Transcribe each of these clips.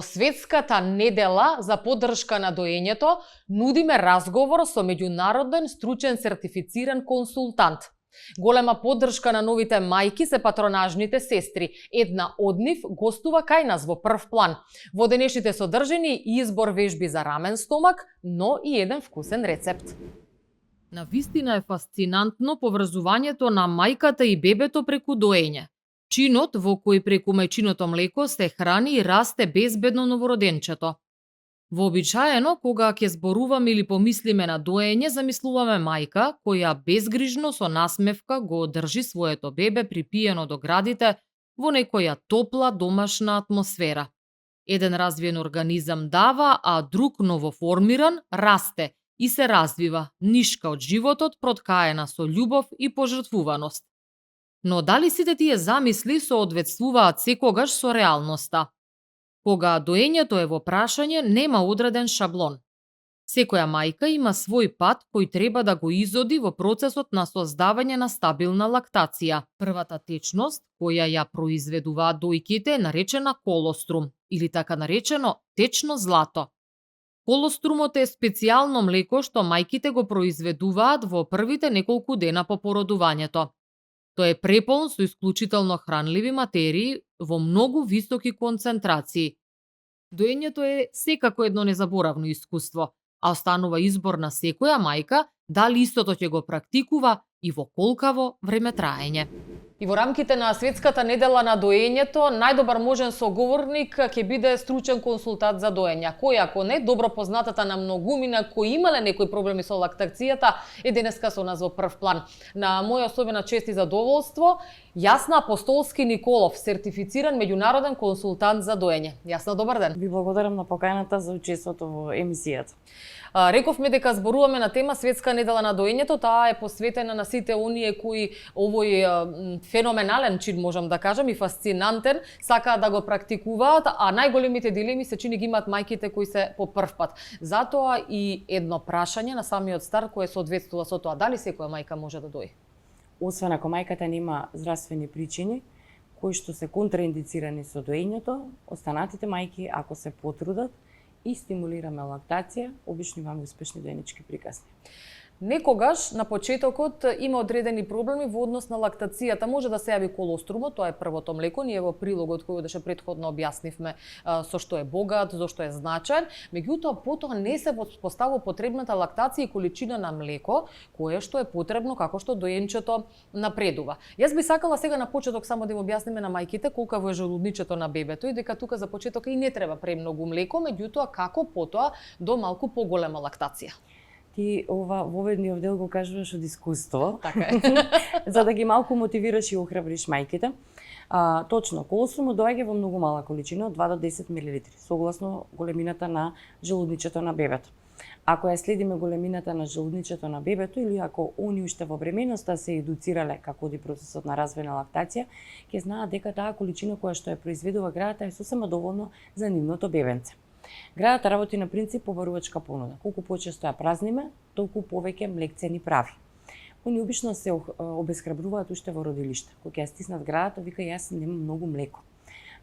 Во светската недела за поддршка на доењето нудиме разговор со меѓународен стручен сертифициран консултант. Голема поддршка на новите мајки се патронажните сестри. Една од нив гостува кај нас во прв план. Во денешните содржини избор вежби за рамен стомак, но и еден вкусен рецепт. Навистина е фасцинантно поврзувањето на мајката и бебето преку доење. Чинот во кој преку мајчиното млеко се храни и расте безбедно новороденчето. Вообичаено, кога ќе зборуваме или помислиме на доење, замислуваме мајка која безгрижно со насмевка го одржи своето бебе припиено до градите во некоја топла домашна атмосфера. Еден развиен организам дава, а друг новоформиран расте и се развива, нишка од животот, проткаена со љубов и пожртвуваност. Но дали сите тие замисли соодветствуваат секогаш со реалноста? Кога доењето е во прашање, нема одреден шаблон. Секоја мајка има свој пат кој треба да го изоди во процесот на создавање на стабилна лактација. Првата течност, која ја произведуваат дојките, е наречена колострум, или така наречено течно злато. Колострумот е специјално млеко што мајките го произведуваат во првите неколку дена по породувањето. Тој е преполн со исклучително хранливи материи во многу високи концентрации. Доењето е секако едно незаборавно искуство, а останува избор на секоја мајка дали истото ќе го практикува и во колкаво време траење. И во рамките на светската недела на доењето, најдобар можен соговорник ќе биде стручен консултант за доење, кој ако не добро познатата на многумина кои имале некои проблеми со лактацијата е денеска со нас во прв план. На моја особена чест и задоволство, Јасна Апостолски Николов, сертифициран меѓународен консултант за доење. Јасна, добар ден. Ви благодарам на поканата за учеството во емисијата. Рековме дека зборуваме на тема Светска недела на доењето, таа е посветена на сите оние кои овој феноменален чин, можам да кажам, и фасцинантен, сакаат да го практикуваат, а најголемите дилеми се чини ги имаат мајките кои се по прв пат. Затоа и едно прашање на самиот старт кое соодветствува со тоа, дали секоја мајка може да дои? Освен ако мајката нема здравствени причини кои што се контраиндицирани со доењето, останатите мајки ако се потрудат и стимулираме лактација, обично имаме успешни доенички приказни. Некогаш на почетокот има одредени проблеми во однос на лактацијата. Може да се јави колострумот, тоа е првото млеко. Ние во прилогот кој беше претходно објаснивме со што е богат, зошто е значаен. Меѓутоа потоа не се поставува потребната лактација и количина на млеко, кое што е потребно како што доенчето напредува. Јас би сакала сега на почеток само да им објасниме на мајките колкаво е желудничето на бебето и дека тука за почеток и не треба премногу млеко, меѓутоа како потоа до малку поголема лактација. Ти ова во оведниот дел го кажуваш од искуство. Така е. За да ги малку мотивираш и охрабриш мајките. Точно, колострумот доаѓа во многу мала количина, од 2 до 10 мл, согласно големината на желудничето на бебето. Ако ја следиме големината на желудничето на бебето или ако они уште во бременоста се едуцирале како оди процесот на развој на лактација, ќе знаат дека таа количина која што ја произведува градата е сосема доволно за нивното бебенце. Градата работи на принцип побарувачка понуда. Колку почесто ја празниме, толку повеќе млекце ни прави. Они обично се обесхрабруваат уште во родилиште. Кога ќе стиснат градата, вика јас немам многу млеко.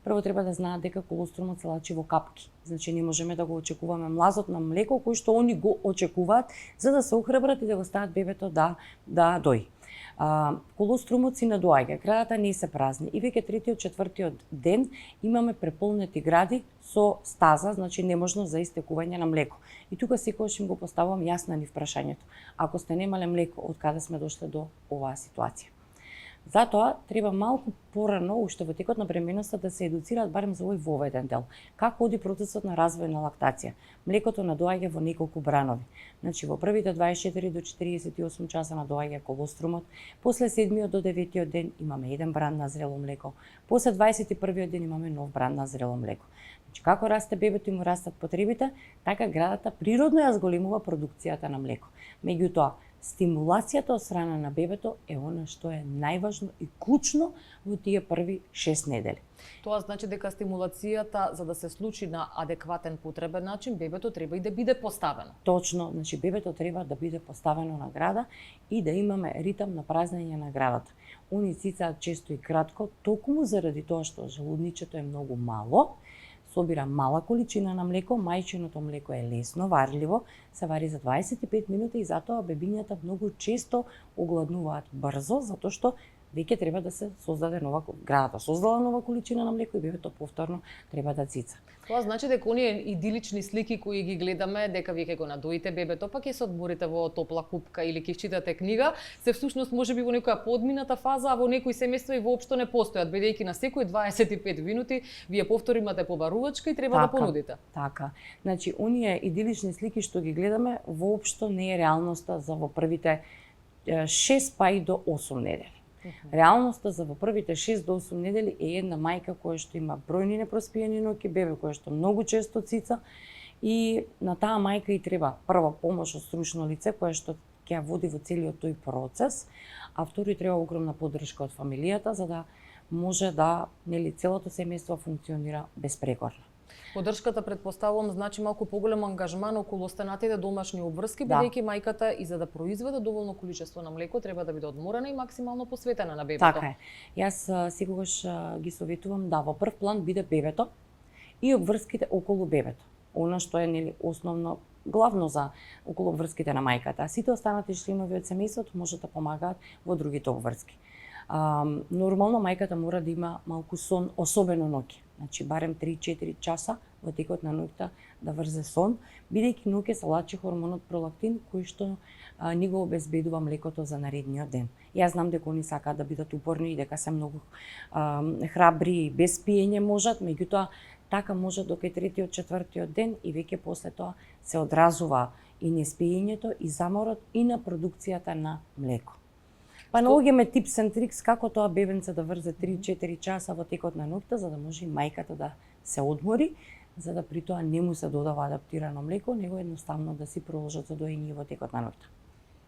Прво треба да знаат дека колострумот се лачи во капки. Значи не можеме да го очекуваме млазот на млеко кој што они го очекуваат за да се охрабрат и да го стават бебето да дои. Колострумот си надоаѓа, градата не се празни и веќе третиот, четвртиот ден имаме преполнети гради со стаза, значи неможност за истекување на млеко. И тука секогаш им го поставувам јасно нив прашањето. Ако сте немале млеко, од каде сме дошле до оваа ситуација? Затоа треба малку порано, уште во текот на бременоста, да се едуцираат барем за овој воведен дел. Како оди процесот на развој на лактација? Млекото надоаѓа во неколку бранови. Значи во првите 24 до 48 часа надоаѓа колострумот, после 7 до 9 ден имаме еден бран на зрело млеко, после 21 ден имаме нов бран на зрело млеко. Значи како расте бебето и му растат потребите, така градата природно ја зголемува продукцијата на млеко. Меѓутоа, стимулацијата од страна на бебето е она што е најважно и клучно во тие први 6 недели. Тоа значи дека стимулацијата за да се случи на адекватен потребен начин, бебето треба и да биде поставено. Точно, значи бебето треба да биде поставено на града и да имаме ритам на празнење на градата. Они цицаат често и кратко, токму заради тоа што желудничето е многу мало, собира мала количина на млеко, мајчиното млеко е лесно варливо, се вари за 25 минути и затоа бебињата многу често огладнуваат брзо, затоа што веќе треба да се создаде градата создала нова количина на млеко и бебето повторно треба да цица. Тоа значи дека оние идилични слики кои ги гледаме, дека вие ќе го надоите бебето, па ќе се одморите во топла купка или ќе читате книга, се всушност можеби во некоја подмината фаза, а во некои семејства и воопшто не постојат, бидејќи на секои 25 минути вие повтори имате побарувачка и треба да понудите. Така. Значи, оние идилични слики што ги гледаме, воопшто не е реалноста за во првите 6 па и до 8 недели. Реалноста за во првите 6 до 8 недели е една мајка која што има бројни непроспиени ноќи, бебе која што многу често цица и на таа мајка и треба прва помош од стручно лице кое што ќе ја води во целиот тој процес, а второ и треба огромна поддршка од фамилијата за да може да целото семејство функционира безпрекорно. Поддршката, предпоставувам, значи малку поголем ангажман околу останатите домашни обврски, бидејќи мајката и за да произведе доволно количество на млеко треба да биде одморена и максимално посветена на бебето. Така е. Јас секогаш ги советувам да во прв план биде бебето и обврските околу бебето. Она што е основно главно за околу обврските на мајката, а сите останати членови од семејството може да помагаат во другите обврски. Нормално мајката мора да има малку сон, особено ноќе. Значи барем 3-4 часа во текот на ноќта да врзе сон, бидејќи ноќе се лачи хормонот пролактин кој што ни го обезбедува млекото за наредниот ден. Јас знам дека они сакаат да бидат упорни и дека се многу храбри и без пиење можат, меѓутоа така може до кај третиот, четвртиот ден и веќе после тоа се одразува и неспиењето и заморот и на продукцијата на млеко. Па наоѓаме типс and трикс како тоа бебенце да врзе 3-4 часа во текот на ноќта за да може и мајката да се одмори, за да при тоа не му се додава адаптирано млеко, него едноставно да си продолжат за доење во текот на ноќта.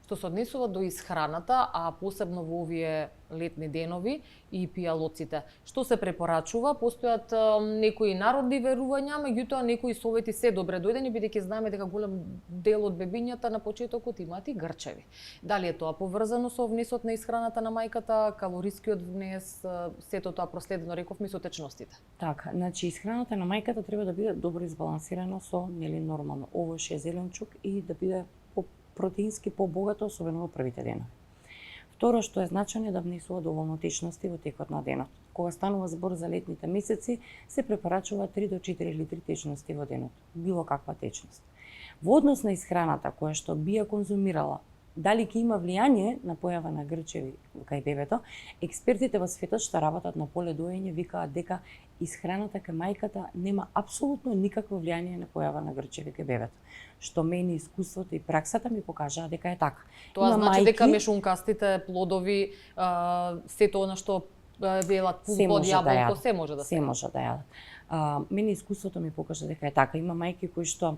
Што се однесува до исхраната, а посебно во овие летни денови и пијалоците. Што се препорачува? Постојат некои народни верувања, меѓутоа некои совети се добре дојдени, бидејќи знаеме дека голем дел од бебињата на почетокот имаат и грчеви. Дали е тоа поврзано со внесот на исхраната на мајката, калорискиот внес, сето тоа проследено рековме со течностите? Така, значи исхраната на мајката треба да биде добро избалансирано со нормално овоше, зеленчук и да биде протеински побогато, особено во првите денови. Второ што е значање да внесува доволно течности во текот на денот. Кога станува збор за летните месеци, се препорачува 3 до 4 литри течности во денот, било каква течност. Во однос на исхраната која што би ја конзумирала, дали ќе има влијание на појава на грчеви кај бебето, експертите во светот што работат на поле доење викаат дека исхраната кај мајката нема апсолутно никакво влијание на појава на грчеви кај бебето, што мене искуството и праксата ми покажаа дека е така. Тоа значи дека мешункастите плодови, сето она што велат плод јаболко, се може да се. Се може да јадат. Мене искуството ми покажа дека е така. Има мајки кои што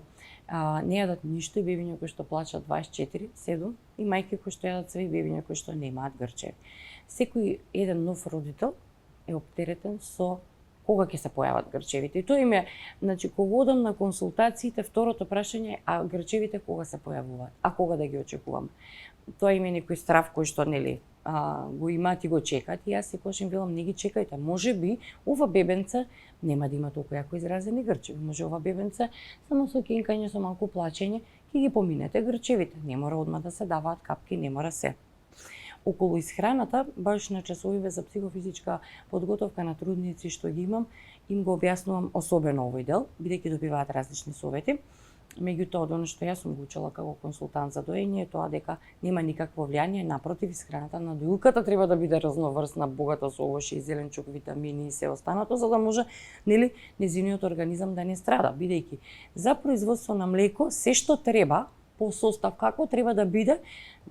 не јадат ништо и бебиња кои што плачат 24/7 и мајки кои што јадат све и бебиња кои што немаат грчеви. Секој еден нов родител е оптеретен со кога ќе се појават грчевите. И тоа им е, значи, кога одам на консултациите, второто прашање е, а грчевите кога се појавуваат? А кога да ги очекуваме? Тоа им е некој страв кој што, го имаат и го чекаат. И јас секогаш им велам, не ги чекајте. Може би, ова бебенце нема да има толку јако изразени грчеви. Може ова бебенце, само со кенкање, со малку плачење, ќе ги поминете грчевите. Не мора одма да се даваат капки, не мора се. Околу исхраната, баш на часовиве за психофизичка подготовка на трудници што ги имам, им го објаснувам особено овој дел, бидејќи добиваат различни совети. Меѓутоа, од оно што јас сум го учела како консултант за доење е тоа дека нема никакво влијание, напротив, исхраната на доилката треба да биде разноврсна, богата со овошје и зеленчук, витамини и се останато, за да може, незиниот организам да не страда, бидејќи за производство на млеко се што треба по состав како треба да биде,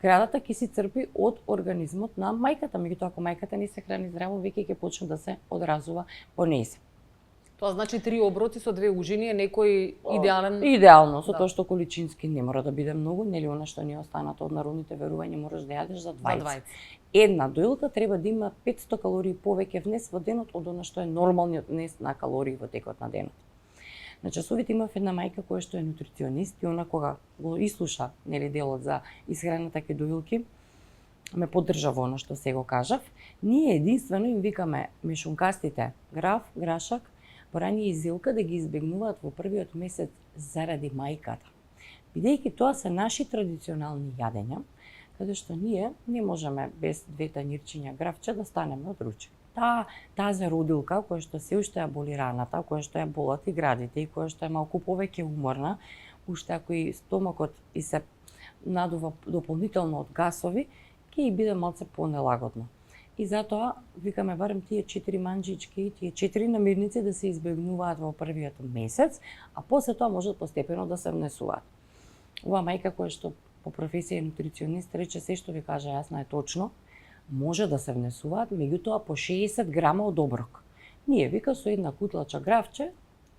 градата ќе си црпи од организмот на мајката. Меѓутоа, ако мајката не се храни здраво, веќе ќе почне да се одразува по нејзе. Тоа значи 3 оброци со 2 ужини е некој идеален... Идеално, со тоа што количински не мора да биде многу, она што ни е останато од народните верувања, можеш да јадеш за 20. Една доилка треба да има 500 калории повеќе внес во денот од она што е нормалниот внес на калории во текот на денот. На часовите имав една мајка која што е нутриционист и она кога го ислуша делот за исхраната кај доилки, ме поддржа во она што се го кажав. Ние единствено им викаме мешункастите граф, грашак, барање и зелка да ги избегнуваат во првиот месец заради мајката. Бидејќи тоа се наши традиционални јадења, каде што ние не можеме без 2 тањирчиња гравче да станеме од ручек. Таа родилка која што се уште ја боли раната, која што ја болат и градите и која што е малку повеќе уморна, уште ако и стомакот и се надува дополнително од гасови, ќе и биде малце понелагодно. И затоа викаме барем тие 4 манџички и тие 4 намирници да се избегнуваат во првиот месец, а после тоа можат постепено да се внесуваат. Ова мајка која што по професија е нутриционист рече се што ви кажа јасна е точно, може да се внесуваат, меѓутоа по 60 грама од оброк. Ние вика со една кутлача гравче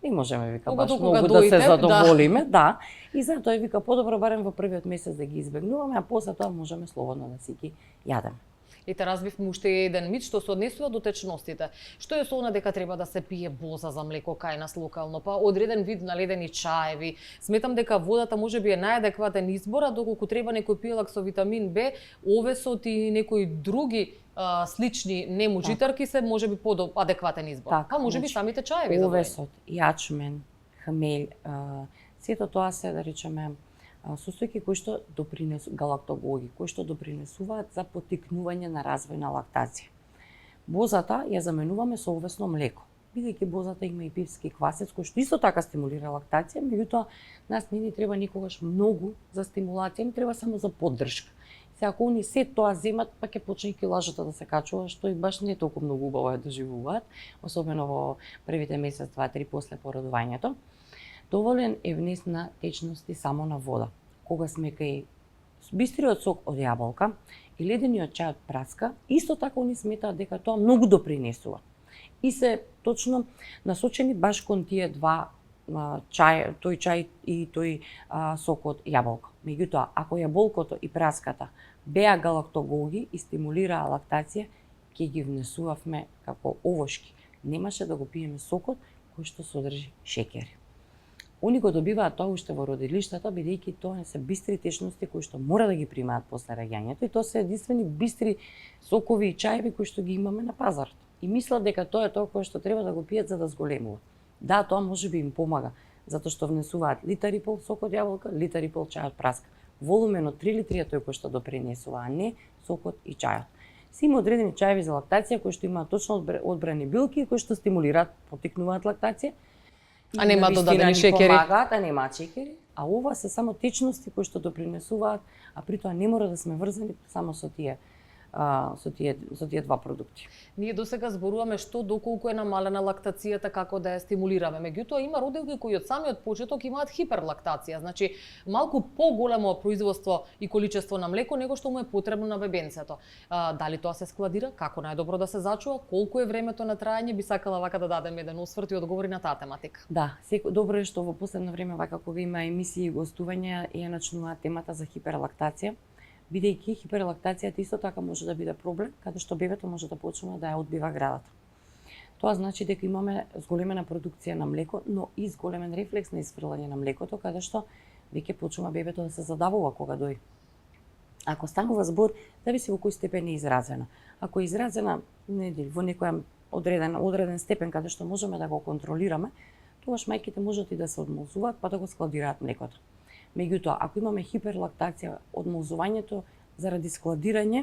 не можеме вика баш многу да се задоволиме, да. И затоа вика подобро барем во првиот месец да ги избегнуваме, а после тоа можеме слободно да си ги јадеме. И те разбивме уште еден мит што се однесува до течностите. Што е со она дека треба да се пие боза за млеко кај нас локално, па одреден вид наледени чаеви. Сметам дека водата можеби е најадекватен избор, а доколку треба некој пиелак со витамин Б, овесот и некои други слични немуџитарки се можеби подадекватен избор. Така, па можеби самите чаеви за овесот, јачмен, хмелј, сето тоа се да речеме состојки кои што галактогоги, кои што допринесуваат за поттикнување на развој на лактација. Бозата ја заменуваме со овесно млеко, бидејќи бозата има и пивски квасец кој што исто така стимулира лактација, меѓутоа нас не ни треба никогаш многу за стимулација, ни треба само за поддршка. Се ако они се тоа земат, па ќе почне и килажата да се качува, што и баш не толку многу убаво ја доживуваат, особено во првите месец, 2-3 после породувањето. Доволен е внес на течности само на вода. Кога сме кај бистриот сок од јаболка и ледениот чај од праска, исто така они сметаат дека тоа многу допринесува. И се точно насочени баш кон тие два тој чај и тој сок од јаболка. Меѓутоа, ако јаболкото и праската беа галактогоги и стимулираа лактација, ќе ги внесувавме како овошки. Немаше да го пиеме сокот кој што содржи шеќери. Они го добиваат тоа уште во родилиштата, бидејќи тоа не се бистри течности кои што мора да ги примаат после раѓањето и тоа се единствени бистри сокови и чаеви кои што ги имаме на пазарот. И мислат дека тоа е тоа кое што треба да го пијат за да зголемуваат. Да, тоа можеби им помага, затоа што внесуваат литар и пол сок од јаболка, литар и пол чај од праска. Волумен од 3 литри е тој кој што допринесува, а не сокот и чајот. Се има одредени чаеви за лактација кои што имаат точно одбрани билки кои што стимулираат, поттикнуваат лактација. А нема додадени шеќери. Помагаат, а немаат шеќери. А ова се само течности кои што допринесуваат, а при тоа не мора да сме врзани само со тие два продукти. Ние досега зборуваме што доколку е намалена лактацијата, како да ја стимулираме. Меѓутоа има родилки кои од самиот почеток имаат хиперлактација, значи малку поголемо производство и количество на млеко него што му е потребно на бебенцето. Дали тоа се складира, како најдобро да се зачува, колку е времето на траење, би сакала вака да дадем еден осврт и одговори на таа тематика. Да, добро е што во последно време вака кога има емисии и гостувања ја начнуваат темата за хиперлактација. Бидејќи хиперлактацијата исто така може да биде проблем, каде што бебето може да почне да ја одбива градата. Тоа значи дека имаме зголемена продукција на млеко, но и зголемен рефлекс на исфрлање на млекото, каде што веќе почнува бебето да се задавува кога дои. Ако станува збор, зависи во кој степен е изразена. Ако е изразена во некој одреден степен каде што можеме да го контролираме, тогаш мајките можат и да се одмолзуваат па да го складираат млекото. Меѓутоа, ако имаме хиперлактација, одмолзувањето заради складирање,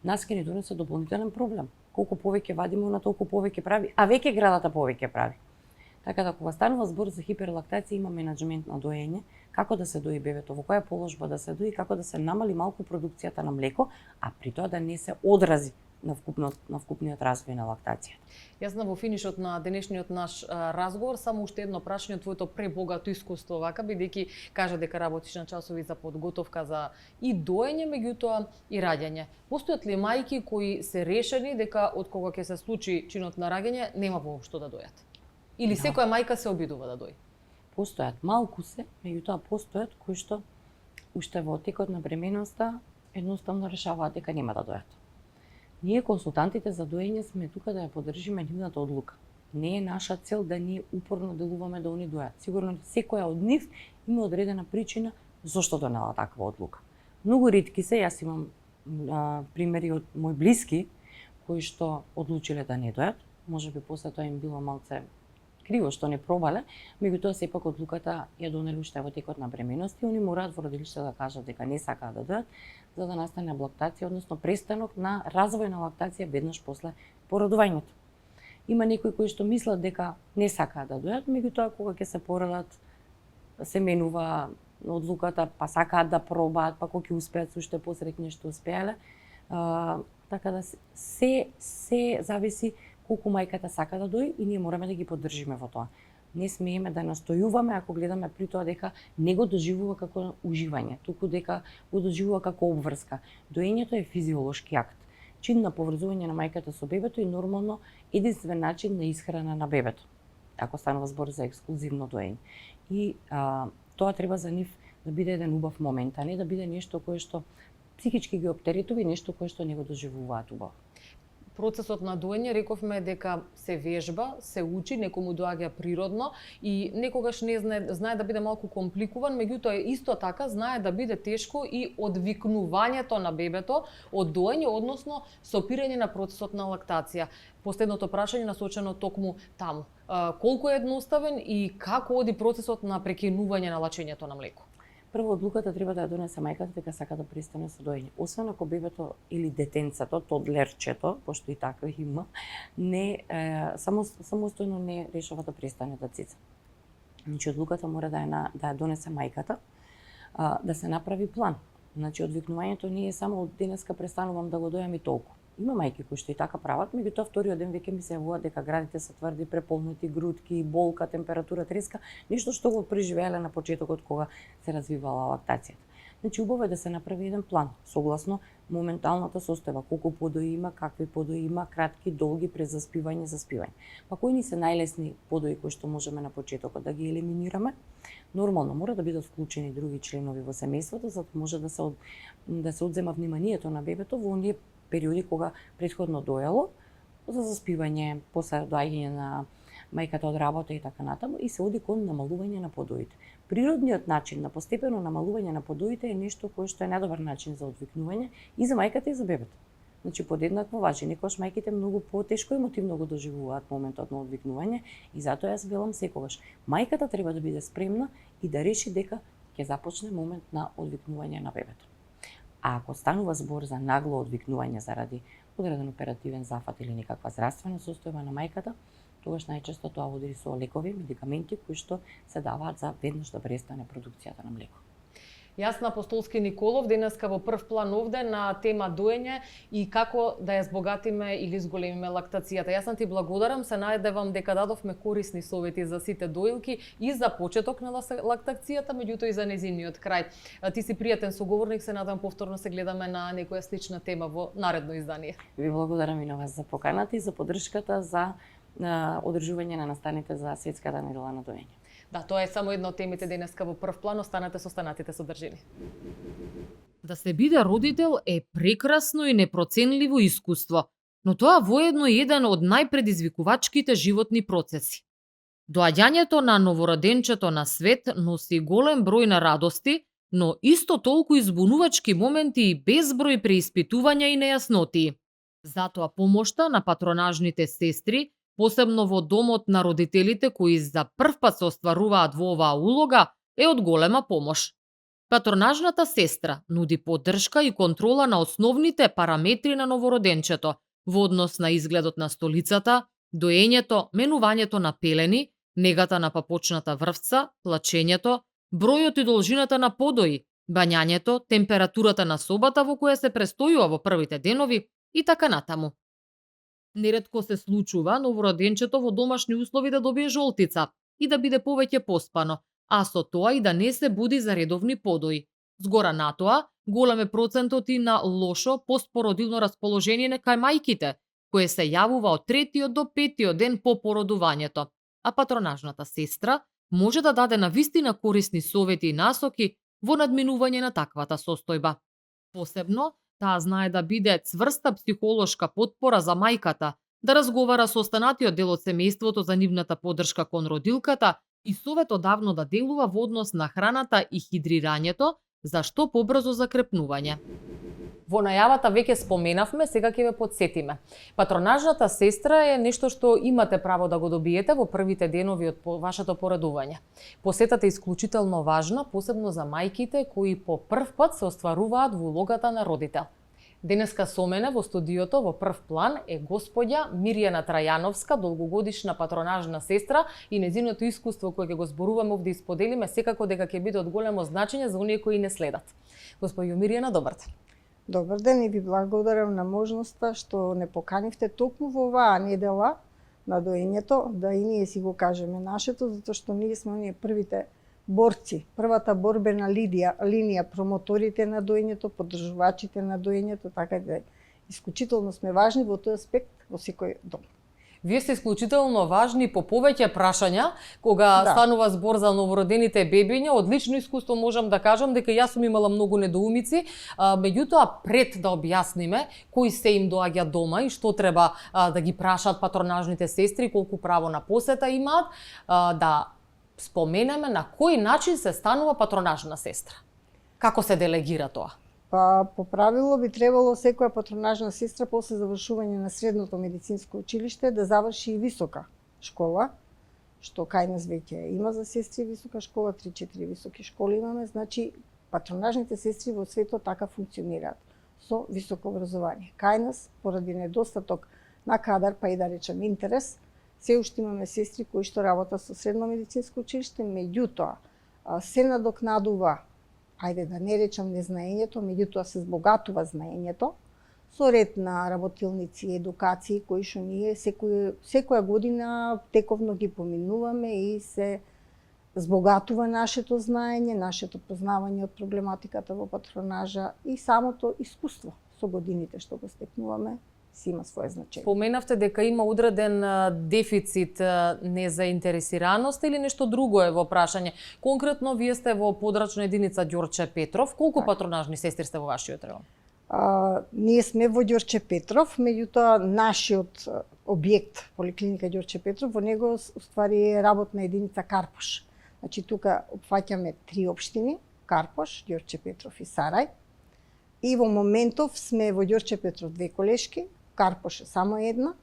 нас ќе ни донесе дополнителен проблем. Колку повеќе вадиме, на толку повеќе прави, а веќе градата повеќе прави. Така да кога станува збор за хиперлактација, има менаџмент на доење, како да се дои бебето, во која положба да се дои, како да се намали малку продукцијата на млеко, а при тоа да не се одрази на вкупниот развој на лактацијата. Јас во финишот на денешниот наш разговор само уште едно прашање од твоето пребогато искуство вака, бидејќи кажа дека работиш на часови за подготовка за и доење, меѓутоа и раѓање. Постојат ли мајки кои се решени дека од кога ќе се случи чинот на раѓање нема воопшто да дојат? Или секоја мајка се обидува да дои? Постојат, малку се, меѓутоа постојат кои што уште во текот на бременоста едноставно решаваат дека нема да дојат. Ние консултантите за доење сме тука да ја поддржиме нивната одлука. Не е наша цел да ние упорно делуваме да они дојат. Сигурно секоја од нив има одредена причина зошто донела таква одлука. Многу ретки се, јас имам примери од мои блиски кои што одлучиле да не дојат. Можеби после тоа им било малце криво што не пробале, меѓутоа сепак одлуката ја донеле уште во текот на бременост и они мораат во родилиште да кажат дека не сакаат да дојдат, за да настане аблактација, односно престанок на развој на лактација веднаш после породувањето. Има некои кои што мислат дека не сакаат да дојдат, меѓутоа кога ќе се породат се менува одлуката, па сакаат да пробаат, па кога ќе успеат се уште посреќни што успеале. Така да се зависи колку мајката сака да дои и ние мораме да ги поддржиме во тоа. Не смееме да настојуваме ако гледаме при тоа дека не го доживува како уживање, туку дека го доживува како обврска. Доењето е физиолошки акт, чин на поврзување на мајката со бебето и нормално единствен начин на исхрана на бебето, ако станува збор за ексклузивно доење. И тоа треба за нив да биде еден убав момент, а не да биде нешто кое што психички ги оптеретува и нешто кое што не го доживуваат убаво. Процесот на доење рековме дека се вежба, се учи, некому доаѓа природно и некогаш не знае да биде малку компликуван, меѓутоа исто така знае да биде тешко и одвикнувањето на бебето од доење, односно сопирање на процесот на лактација. Последното прашање насочено токму таму. Колку е едноставен и како оди процесот на прекинување на лачењето на млеко? Прво одлуката треба да ја донесе мајката дека сака да престане со доење. Освен ако бебето или детенцето, тодлерчето, пошто и такви има, не самостојно не решава да престане да цица. Значи одлуката мора да ја донесе мајката, да се направи план. Значи одвикнувањето не е само од денеска престанувам да го дојам и толку. Има мајки кои што и така прават, меѓутоа вториот ден веќе ми се јавуваат дека градите се тврди, преполнети, грудки, болка, температура, треска, нешто што го преживеале на почетокот кога се развивала лактацијата. Значи убаво е да се направи еден план, согласно моменталната состојба, колку подои има, какви подои има, кратки, долги, презаспивање, заспивање. Па кои ни се најлесни подои кои што можеме на почетокот да ги елиминираме? Нормално мора да бидат вклучени други членови во семејството, за да може да се одзема вниманието на бебето во оние периоди кога претходно доело, за заспивање, после доаѓање на мајката од работа и така натаму, и се оди кон намалување на подоите. Природниот начин на постепено намалување на подоите е нешто кое што е најдобар начин за одвикнување и за мајката и за бебето. Значи подеднакво важи. Некогаш мајките многу потешко емотивно го доживуваат моментот на одвикнување и затоа јас велам секогаш мајката треба да биде спремна и да реши дека ќе започне момент на одвикнување на бебето. А ако станува збор за нагло одвикнување заради одреден оперативен зафат или некаква здравствена состојба на мајката, тогаш најчесто тоа води со лекови, медикаменти кои што се даваат за веднаш да престане продукцијата на млеко. Јасна Апостолски Николов, денеска во прв план овде на тема доење и како да ја збогатиме или зголемиме лактацијата. Јас ти благодарам, се најдевам дека дадовме корисни совети за сите доилки и за почеток на лактацијата, меѓутоа и за незиниот крај. Ти си пријатен соговорник, се надам повторно се гледаме на некоја слична тема во наредно издание. Ви благодарам и на вас за поканата и за поддршката за одржување на настаните за светската недела на доење. Да, тоа е само една од темите денеска во прв план, останете со останатите содржини. Да се биде родител е прекрасно и непроценливо искуство, но тоа воедно е еден од најпредизвикувачките животни процеси. Доаѓањето на новороденчето на свет носи голем број на радости, но исто толку избунувачки моменти и безброј преиспитувања и нејаснотии. Затоа помошта на патронажните сестри, посебно во домот на родителите кои за првпат се остваруваат во оваа улога, е од голема помош. Патронажната сестра нуди поддршка и контрола на основните параметри на новороденчето во однос на изгледот на столицата, доењето, менувањето на пелени, негата на папочната врвца, плачењето, бројот и должината на подои, бањањето, температурата на собата во која се престојува во првите денови и така натаму. Неретко се случува новороденчето во домашни услови да добие жолтица и да биде повеќе поспано, а со тоа и да не се буди за редовни подои. Згора на тоа, голем е процентот и на лошо постпородилно расположение кај мајките, кое се јавува од 3-тиот до 5-тиот ден по породувањето, а патронажната сестра може да даде навистина корисни совети и насоки во надминување на таквата состојба. Посебно, таа знае да биде цврста психолошка потпора за мајката, да разговара со останатиот дел од семејството за нивната поддршка кон родилката и совет одавно да делува во однос на храната и хидрирањето, за што побрзо закрепнување. Во најавата веќе споменавме, сега ќе ве подсетиме. Патронажната сестра е нешто што имате право да го добиете во првите денови од вашето поредување. Посетата е исклучително важна, посебно за мајките кои по прв пат се остваруваат во улогата на родител. Денеска со мене во студиото во прв план е господја Мирјана Трајановска, долгогодишна патронажна сестра, и нејзиното искуство кое ќе го зборуваме овде и споделиме секако дека ќе биде од големо значење за оние кои не следат. Господјо Мирјана, добар ден. Добар ден и ви благодарам на можноста што не поканивте токму во оваа недела на доењето, да и ние си го кажеме нашето, затоа што ние сме оние првите борци, првата борбена линија, промоторите на доењето, поддржувачите на доењето, така да исклучително сме важни во тој аспект во секој дом. Вие сте исклучително важни по повеќе прашања, кога станува збор за новородените бебиња. Од лично искуство можам да кажам дека јас сум имала многу недоумици, меѓутоа пред да објасниме кои се им доаѓа дома и што треба да ги прашаат патронажните сестри, колку право на посета имаат, да споменеме на кој начин се станува патронажна сестра. Како се делегира тоа? Па, по правило би требало секоја патронажна сестра после завршување на средното медицинско училиште да заврши и висока школа, што кај нас веќе има за сестри висока школа, 3-4 високи школи имаме, значи патронажните сестри во светот така функционираат со високо образование. Кај нас, поради недостаток на кадар, па и да речем интерес, се уште имаме сестри кои што работат со средно медицинско училиште, меѓутоа се надокнадува, ајде да не речам незнаењето, меѓутоа се збогатува знаењето со ред на работилници, едукации кои што ние секоја година тековно ги поминуваме и се збогатува нашето знаење, нашето познавање од проблематиката во патронажа и самото искуство со годините што го стекнуваме си има свое значење. Споменавте дека има одреден дефицит, незаинтересираност или нешто друго е во прашање. Конкретно, вие сте во подрачна единица Ѓорче Петров. Колку патронажни сестри сте во вашиот район? Ние сме во Ѓорче Петров, меѓутоа нашиот објект, поликлиника Ѓорче Петров, во него уствари е работна единица Карпош. Значи тука опфаќаме 3 општини, Карпош, Ѓорче Петров и Сарај. И во моментов сме во Ѓорче Петров 2 колешки, Карпош е само една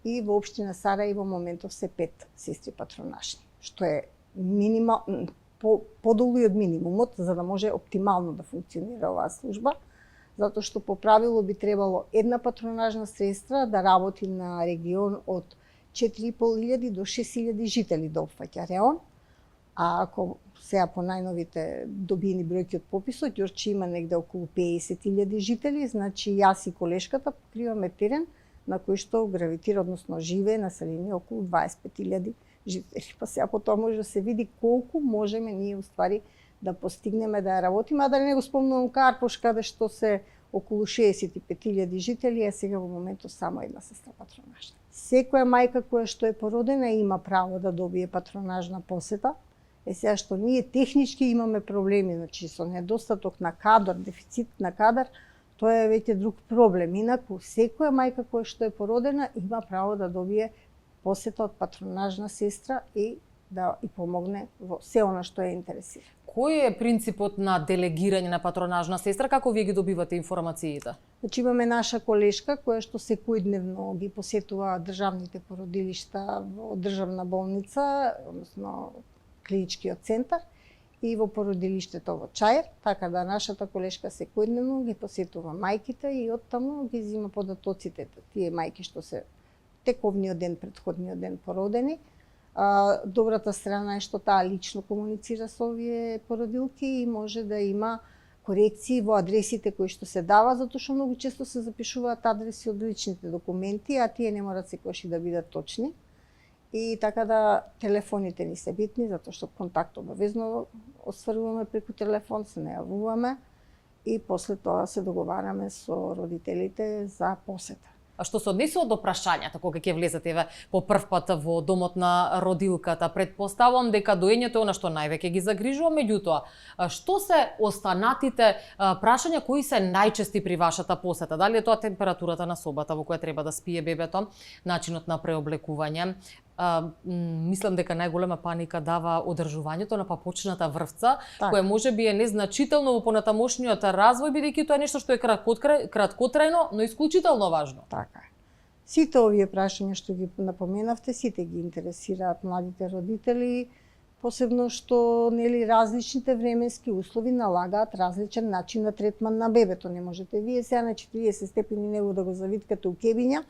и во општина Сарај во моментов се 5 сестри патронажни, што е подолу од минимумот за да може оптимално да функционира оваа служба, затоа што по правило би требало една патронажна сестра да работи на регион од 4.500 до 6.000 жители да опфаќа реон, а ако сега по најновите добиени бројки од пописот, Ѓорче има негде околу 50.000 жители, значи јас и колешката покриваме терен на кој што гравитира, односно живее население околу 25.000 жители. Па сега по тоа може да се види колку можеме ние уствари да постигнеме да ја работиме, а да не го спомнувам Карпош, каде што се околу 65.000 жители, а сега во моментот само една сестра патронажна. Секоја мајка која што е породена има право да добие патронажна посета. Сега што ние технички имаме проблеми, значи со недостаток на кадар, дефицит на кадар, тоа е веќе друг проблем. Инаку, секоја мајка која што е породена има право да добие посета од патронажна сестра и да и помогне во се она што ја интересира. Кој е принципот на делегирање на патронажна сестра? Како вие ги добивате информациите? Значи имаме наша колешка која што секојдневно ги посетува државните породилишта во државна болница, односно клиничкиот центар и во породилиштето во Чаир, така да нашата колешка секојдневно ги посетува мајките и оттаму ги зима податоците тие мајки што се тековниот ден, претходниот ден породени. Добрата страна е што таа лично комуницира со овие породилки и може да има корекции во адресите кои што се дава, затоа што многу често се запишуваат адреси од личните документи, а тие не морат секогаш и да бидат точни. И така да телефоните ни се битни, затоа што контакт обавезно освруваме преку телефон, се најавуваме и после тоа се договараме со родителите за посета. А што се однесува до прашањата кога ќе влезете по прв пат во домот на родилката, предпоставувам дека доењето е она што највеќе ги загрижува, меѓутоа, што се останатите прашања кои се најчести при вашата посета? Дали е тоа температурата на собата во која треба да спие бебето, начинот на преоблекување, мислам дека најголема паника дава одржувањето на папочната врвца, Така. кое можеби е незначително во понатамошниот развој, бидејќи тоа е нешто што е краткотрајно, но исклучително важно. Така е. Сите овие прашања што ги напоменавте, сите ги интересираат младите родители, посебно што нели различните временски услови налагаат различен начин на третман на бебето. Не можете вие сега на 40 степени него да го завиткате у кебиња,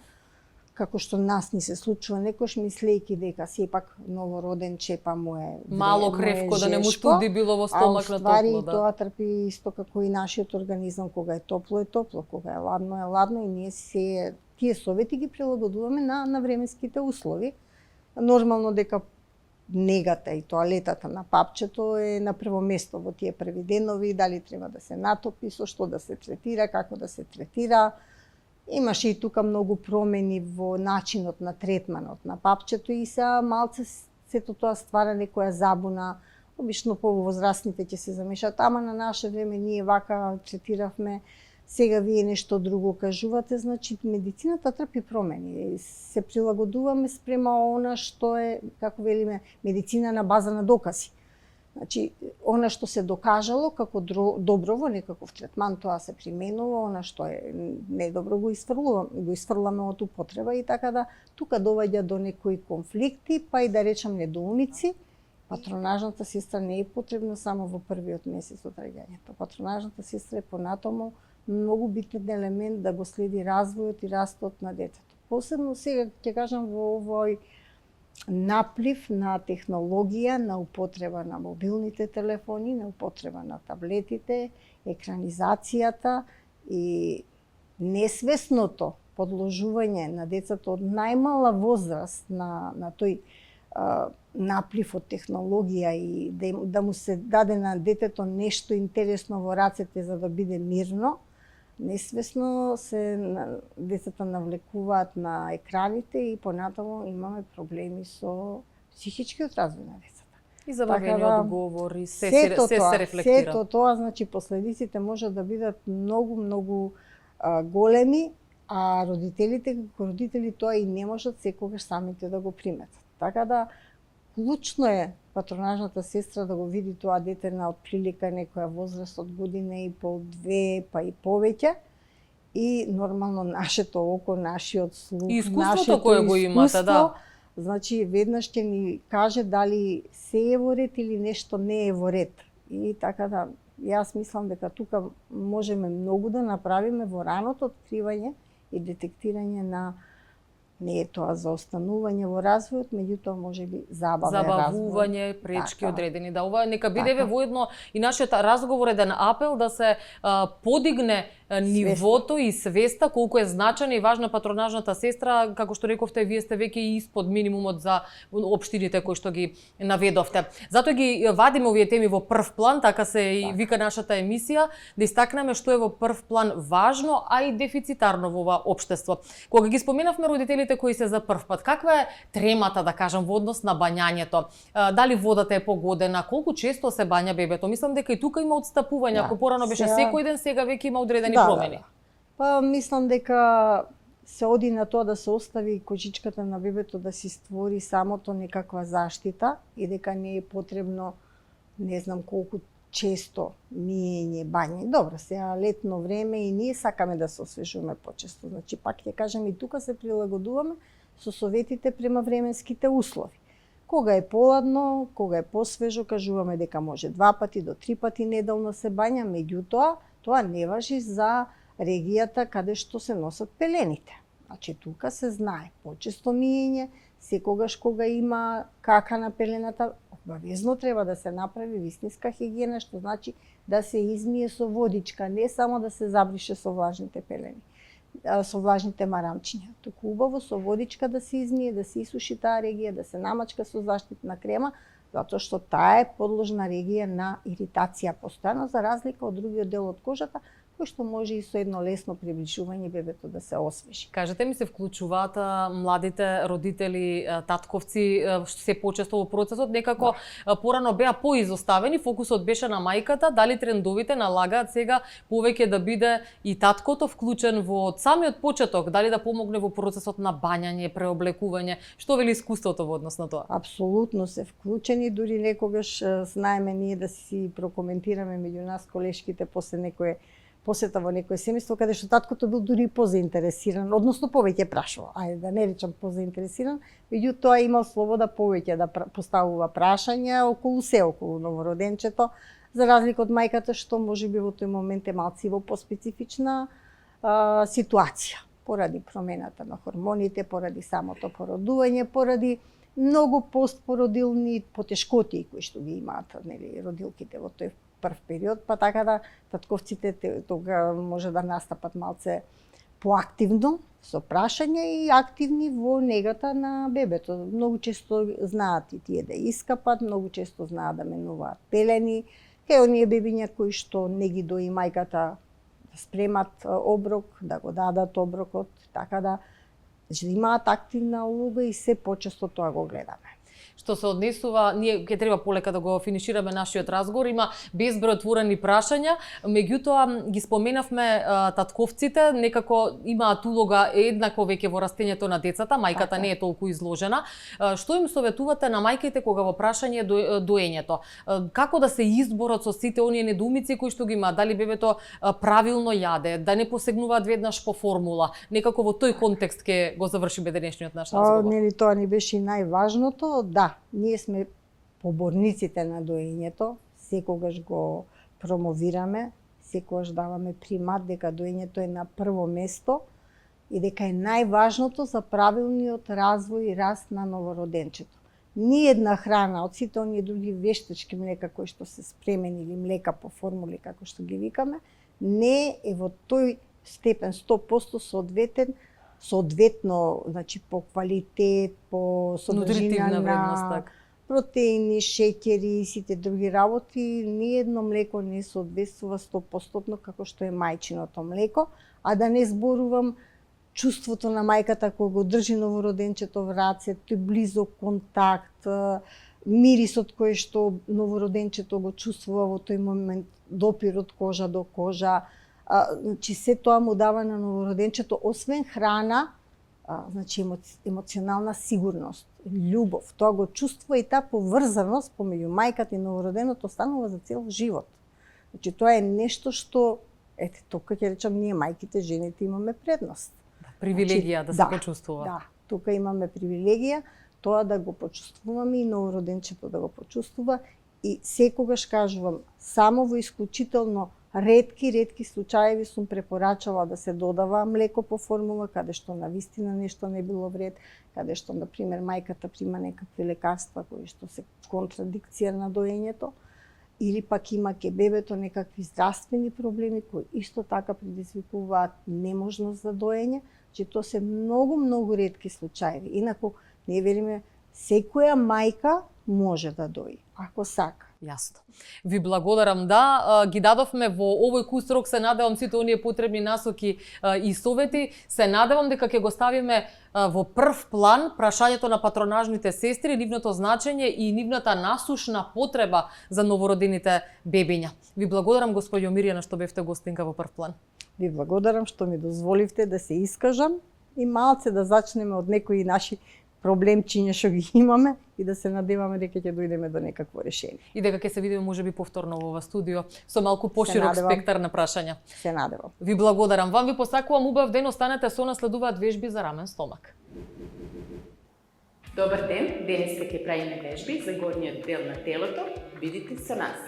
како што нас ни се случува некош, мислејќи дека сепак новороден чепа му е Мало кревко да не му студи било во стомак на топло, да. Тоа трпи исто како и нашиот организам, кога е топло, кога е ладно и ние се тие совети ги прилагодуваме на временските услови. Нормално дека негата и тоалетата на папчето е на прво место во тие први денови, дали треба да се натопи, со што да се третира, како да се третира. Имаше и тука многу промени во начинот на третманот на папчето и сега малце сето тоа ствара некоја забуна. Обично повозрастните ќе се замешат, ама на наше време ние вака третиравме, сега вие нешто друго кажувате, значи медицината трпи промени. Се прилагодуваме спрема она што е, како велиме, медицина на база на докази. Значи, она што се докажало како добро во некаков третман, тоа се применува, она што е недобро го изфрламе од употреба и така да тука доаѓа до некои конфликти, па и да речам недоумици. Патронажната сестра не е потребна само во првиот месец од раѓањето. Патронажната сестра е понатаму многу битен елемент да го следи развојот и растот на детето. Посебно сега ќе кажам во овој наплив на технологија, на употреба на мобилните телефони, на употреба на таблетите, екранизацијата и несвесното подложување на децата од најмала возраст на тој наплив од технологија и да му се даде на детето нешто интересно во рацете за да биде мирно, несвесно се децата навлекуваат на екраните и понатаму имаме проблеми со психичкиот развој на децата. И забавени Така да, одговори, се се рефлектира. Сето тоа, значи последиците можат да бидат многу големи, а родителите како родители тоа и не можат секогаш самите да го приметат. Така да клучно е патронажната сестра да го види тоа дете на отприлика некоја возраст од година и пол, две, па и повеќе. И нормално нашето око, нашиот слух, И искуството нашето кое го имате, искуство, да. Значи веднаш ќе ни каже дали се е во ред или нешто не е во ред. И така да, јас мислам дека тука можеме многу да направиме во раното откривање и детектирање на не е тоа за останување во развојот, меѓутоа можеби забавување, пречки Така. одредени. Да, ова нека биде Така. воедно и нашиот разговор еден апел да се подигне нивото и свеста колку е значајна и важна патронажната сестра, како што рековте, вие сте веќе и испод минимумот за општините кои што ги наведовте. Затоа ги вадиме овие теми во прв план, така се и вика нашата емисија, да истакнеме што е во прв план важно, а и дефицитарно во ова општество. Кога ги споменавме родителите кои се за прв пат, каква е тремата, да кажам, во однос на бањањето? Дали водата е погодена, колку често се бања бебето? Мислам дека и тука има отстапување, ако порано беше секој ден, сега веќе има одредени промени. Па мислам дека се оди на тоа да се остави кожичката на бебето да си створи самото некаква заштита и дека не е потребно не знам колку често миење, бање. Добро, сега летно време и ние сакаме да се освежуваме почесто. Значи пак ќе кажам и тука се прилагодуваме со советите према временските услови. Кога е поладно, кога е посвежо, кажуваме дека може 2 пати до 3 пати неделно се бања, меѓутоа тоа не важи за регијата каде што се носат пелените. Значи тука се знае почесто миење, секогаш кога има кака на пелената, обавезно треба да се направи вистинска хигиена, што значи да се измие со водичка, не само да се забрише со влажните пелени, со влажните марамчиња. Туку убаво со водичка да се измие, да се исуши таа регија, да се намачка со заштитна крема, затоа што таа е подложна регија на иритација постојано, за разлика од другиот дел од кожата, кој што може и со едно лесно приближување бебето да се освежи. Кажете ми, се вклучуваат младите родители, татковци се почесто во процесот, некако порано беа поизоставени, фокусот беше на мајката, дали трендовите налагаат сега повеќе да биде и таткото вклучен во самиот почеток, дали да помогне во процесот на бањање, преоблекување, што вели искуството во однос на тоа? Апсолутно се вклучени, дури некогаш знаеме ние да си прокоментираме меѓу нас колешките после некое посета во некое семејство каде што таткото бил дури позаинтересиран, односно повеќе прашува. Ајде да не речам позаинтересиран, меѓутоа имал слобода повеќе да поставува прашања околу се, околу новороденчето, за разлика од мајката што можеби во тој момент е малци во поспецифична ситуација, поради промената на хормоните, поради самото породување, поради многу постпородилни потешкоти кои што ги имаат нели родилките во тој прв период, па така да татковците тога може да настапат малце поактивно со прашања и активни во негата на бебето. Многу често знаат и тие да искапат, многу често знаат да менуваат пелени, кај оние бебиња кои што не ги дои мајката да спремат оброк, да го дадат оброкот, така да имаат активна улога и се почесто тоа го гледаме. Што се однесува, ние ќе треба полека да го финишираме нашиот разговор, има безброј отворени прашања, меѓутоа ги споменавме татковците, некако имаат улога еднакво веќе во растењето на децата, мајката не е толку изложена. Што им советувате на мајките кога во прашање доењето? Како да се изборат со сите оние недоумици кои што ги имаат, дали бебето правилно јаде, да не посегнуваат веднаш по формула? Некако во тој контекст ќе го завршиме денешниот наш разговор. Нели тоа ни беше и најважното, да. Ние сме поборниците на доењето, секогаш го промовираме, секогаш даваме примат дека доењето е на прво место и дека е најважното за правилниот развој и раст на новороденчето. Ниедна храна од сите оние други вештачки млека кои што се спремени или млека по формули како што ги викаме, не е во тој степен 100% соодветно, значи по квалитет, по содржина на протеини, шеќери и сите други работи, ниедно млеко не соодветствува 100% како што е мајчиното млеко, а да не зборувам чувството на мајката кога го држи новороденчето во раце, тој близок контакт, мирисот кој што новороденчето го чувствува во тој момент, допир од кожа до кожа. Значи се тоа му дава на новороденчето освен храна, значи емоционална сигурност, љубов. Тоа го чувствува и таа поврзаност помеѓу мајката и новороденото останува за цел живот. Значи тоа е нешто што тука ќе речам ние мајките, жените имаме предност. Привилегија да се почувствува. Да, тука имаме привилегија тоа да го почувствуваме и новороденчето да го почувствува и секогаш кажувам само во исклучително ретки случаеви сум препорачала да се додава млеко по формула, каде што навистина нешто не било вред, каде што, например, мајката прима некакви лекарства кои што се контрадикција на доењето, или пак има ке бебето некакви здравствени проблеми кои исто така предизвикуваат неможност за доење, че тоа се многу ретки случаеви. Инаку, ние велиме, секоја мајка може да дои, ако сака. Јасно. Ви благодарам, ги дадовме во овој кусрок, се надевам сите оние потребни насоки и совети, се надевам дека ќе го ставиме во прв план прашањето на патронажните сестри, нивното значење и нивната насушна потреба за новородените бебиња. Ви благодарам, господјо Мирјана, што бевте гостинка во прв план. Ви благодарам што ми дозволивте да се искажам и малце да зачнеме од некои наши проблемчиња што ги имаме и да се надеваме дека ќе дојдеме до некакво решение. И дека ќе се видиме можеби повторно во ова студио со малку поширок спектар на прашања. Се надевам. Ви благодарам. Вам ви посакувам убав ден, останете со нас, следуваат вежби за рамен стомак. Добар ден, денес ќе правиме вежби за горниот дел на телото. Бидите со нас.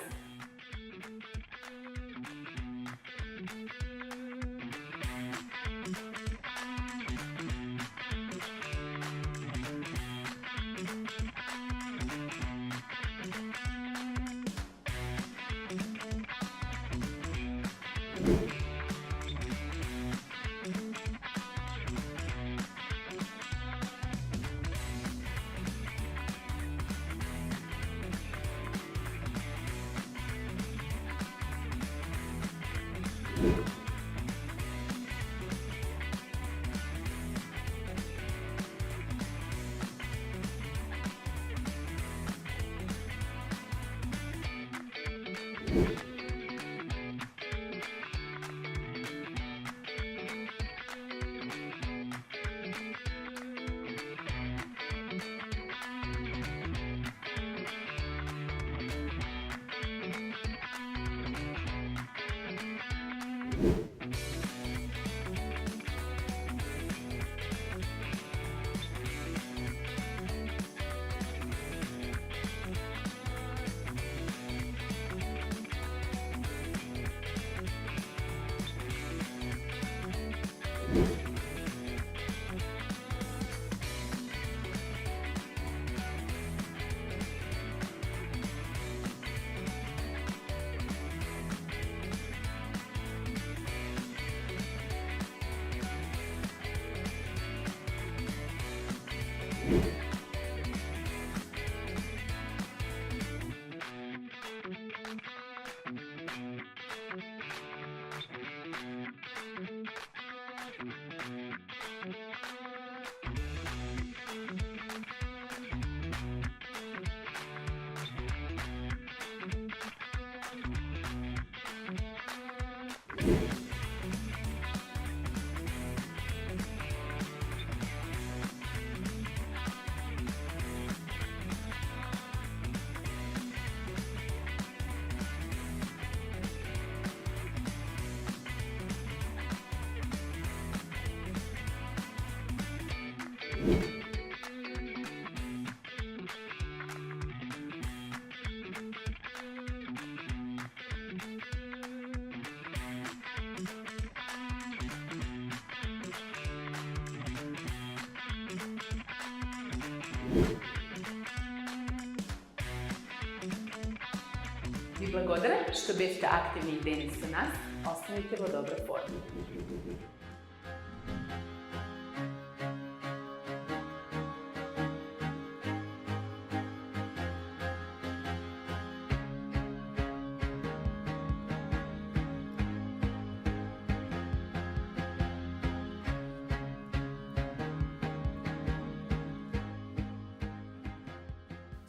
Ви благодарам што бевте активни и денес со нас. Останете во добра форма.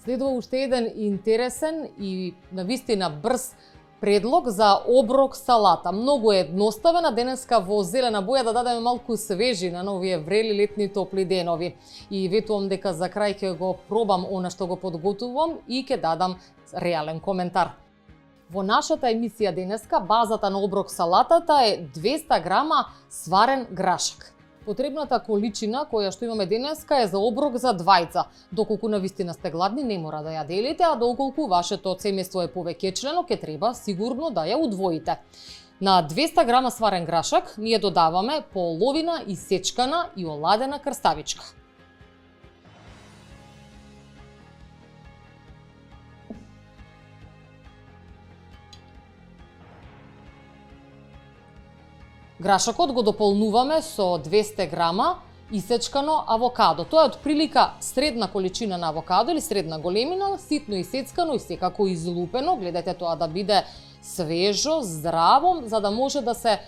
Следува уште еден интересен и навистина брз предлог за оброк салата. Многу е едноставен, а денеска во зелена боја да дадеме малку свежина на овие врели летни топли денови. И ветувам дека за крај ќе го пробам она што го подготувам и ќе дадам реален коментар. Во нашата емисија денеска базата на оброк салатата е 200 грама сварен грашак. Потребната количина која што имаме денеска е за оброк за двајца. Доколку навистина сте гладни, не мора да ја делите, а доколку вашето семејство е повеќечлено, ќе треба сигурно да ја удвоите. На 200 грама сварен грашак ние додаваме половина исечкана и оладена крставичка. Грашакот го дополнуваме со 200 грама исечкано авокадо. Тоа е од прилика средна количина на авокадо или средна големина, ситно исецкано и секако излупено. Гледате тоа да биде свежо, здраво, за да може да се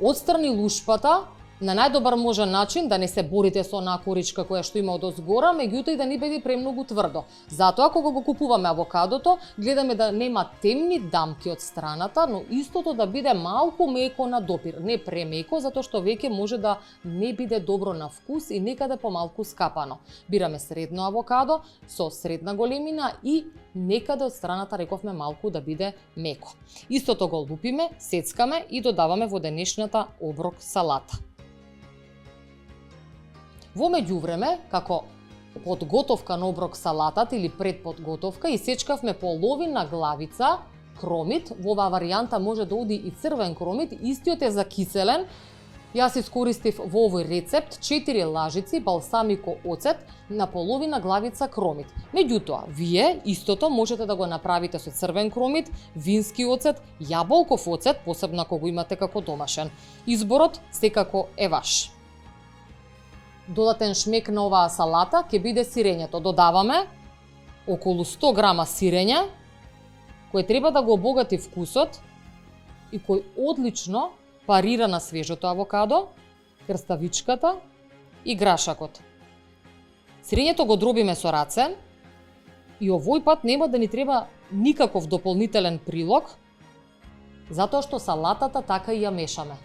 отстрани лушпата на најдобар можен начин, да не се борите со онаа коричка која што има одозгора, меѓутоа и да не биде премногу тврдо. Затоа кога го купуваме авокадото, гледаме да нема темни дамки од страната, но истото да биде малку меко на допир, не премеко, затоа што веќе може да не биде добро на вкус и некаде помалку скапано. Бираме средно авокадо со средна големина и некаде од страната рековме малку да биде меко. Истото го лупиме, сецкаме и додаваме во денешната оброк салата. Во меѓувреме, како подготовка на оброк салатата или предподготовка, исечкавме половина главица кромит. Во оваа варијанта може да оди и црвен кромит, истиот е закиселен. Јас искористив во овој рецепт 4 лажици балсамико оцет на половина главица кромит. Меѓутоа, вие истото можете да го направите со црвен кромит, вински оцет, јаболков оцет, посебно ако го имате како домашен. Изборот секако е ваш. Додатен шмек на оваа салата ќе биде сирењето. Додаваме околу 100 грама сирење, кој треба да го обогати вкусот и кој одлично парира на свежото авокадо, крставичката и грашакот. Сирењето го дробиме со раце и овој пат нема да ни треба никаков дополнителен прилог, затоа што салатата така и ја мешаме.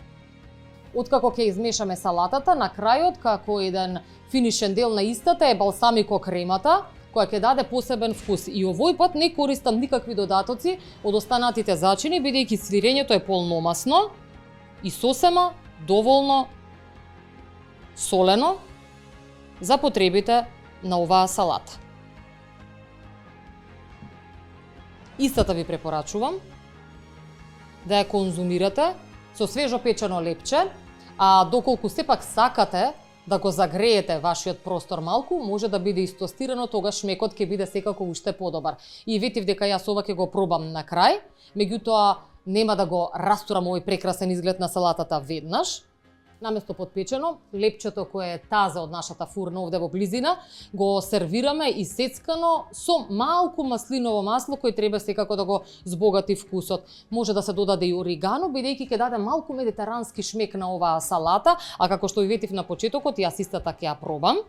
Откако ќе измешаме салатата, на крајот, како еден финишен дел на истата е балсамико кремата, која ќе даде посебен вкус. И овој пат не користам никакви додатоци од останатите зачини, бидејќи сирењето е полномасно и сосема доволно солено за потребите на оваа салата. Истата ви препорачувам да ја конзумирате со свежо печено лепче, а доколку сепак сакате да го загреете вашиот простор малку, може да биде истостирано, тогаш шмекот ќе биде секако уште подобар. И ветив дека јас ова ќе го пробам на крај, меѓутоа нема да го растурам овој прекрасен изглед на салатата веднаш. Наместо подпечено, лепчето кое е таза од нашата фурна овде во близина, го сервираме исецкано со малку маслиново масло кој треба секако да го збогати вкусот. Може да се додаде и орегано, бидејќи ќе даде малку медитерански шмек на оваа салата, а како што ви ветив на почетокот, јас истата ќе ја пробам.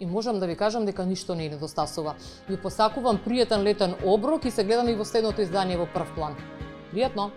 И можам да ви кажам дека ништо не недостасува. Ви посакувам пријатен летен оброк и се гледаме и во следното издание во прв план. Пријатно!